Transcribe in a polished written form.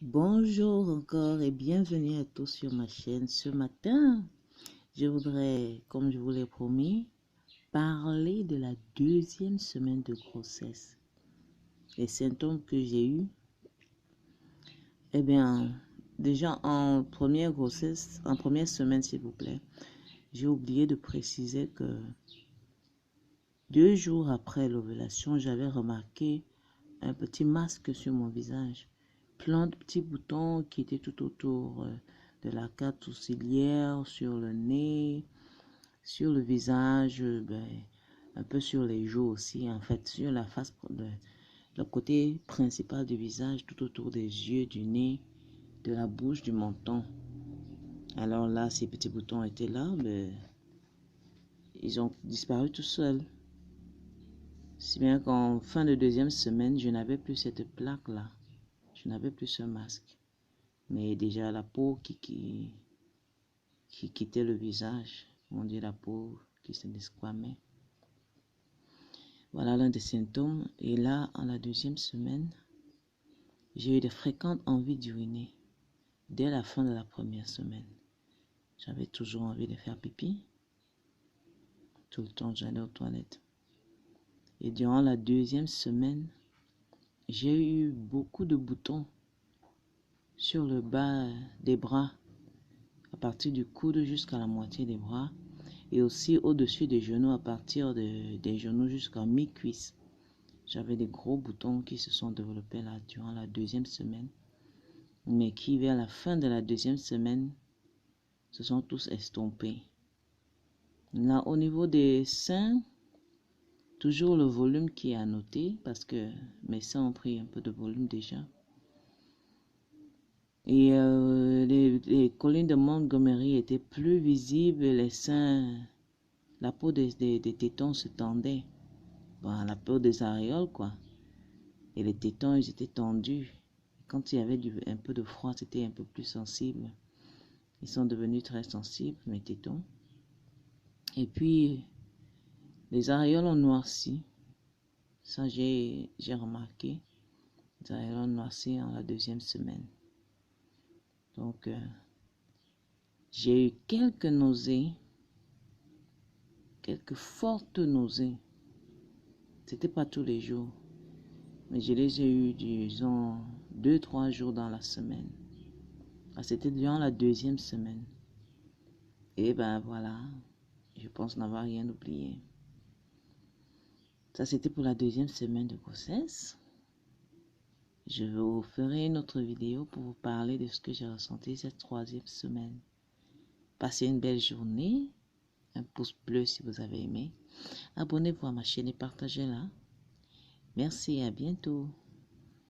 Bonjour encore et bienvenue à tous sur ma chaîne. Ce matin, je voudrais, comme je vous l'ai promis, parler de la deuxième semaine de grossesse. Les symptômes que j'ai eus, eh bien, déjà en première grossesse, en première semaine s'il vous plaît, j'ai oublié de préciser que 2 jours après l'ovulation, j'avais remarqué un petit masque sur mon visage. Plein de petits boutons qui étaient tout autour de la carte sourcilière, sur le nez, sur le visage, un peu sur les joues aussi, en fait, sur la face, le côté principal du visage, tout autour des yeux, du nez, de la bouche, du menton. Alors là, ces petits boutons étaient là, mais ils ont disparu tout seuls. Si bien qu'en fin de deuxième semaine, je n'avais plus cette plaque-là. Je n'avais plus ce masque. Mais déjà la peau qui quittait le visage. On dit la peau qui se desquamait. Voilà l'un des symptômes. Et là, en la deuxième semaine, j'ai eu de fréquentes envies d'uriner. Dès la fin de la première semaine. J'avais toujours envie de faire pipi. Tout le temps, j'allais aux toilettes. Et durant la deuxième semaine, j'ai eu beaucoup de boutons sur le bas des bras, à partir du coude jusqu'à la moitié des bras, et aussi au-dessus des genoux, à partir des genoux jusqu'à mi-cuisse. J'avais des gros boutons qui se sont développés là durant la deuxième semaine, mais qui vers la fin de la deuxième semaine se sont tous estompés. Là, au niveau des seins, toujours le volume qui est à noter, parce que mes seins ont pris un peu de volume déjà. Et les collines de Montgomery étaient plus visibles, les seins, la peau des tétons se tendait. Bon, la peau des aréoles, quoi. Et les tétons, ils étaient tendus. Quand il y avait un peu de froid, c'était un peu plus sensible. Ils sont devenus très sensibles, mes tétons. Et puis, les aréoles ont noirci. Ça, j'ai remarqué. Les aréoles ont noirci en la deuxième semaine. Donc, j'ai eu quelques nausées, quelques fortes nausées. C'était pas tous les jours, mais je les ai eu, disons, 2-3 jours dans la semaine. C'était durant la deuxième semaine. Et ben voilà, je pense n'avoir rien oublié. Ça, c'était pour la deuxième semaine de grossesse. Je vous ferai une autre vidéo pour vous parler de ce que j'ai ressenti cette troisième semaine. Passez une belle journée. Un pouce bleu si vous avez aimé. Abonnez-vous à ma chaîne et partagez-la. Merci et à bientôt.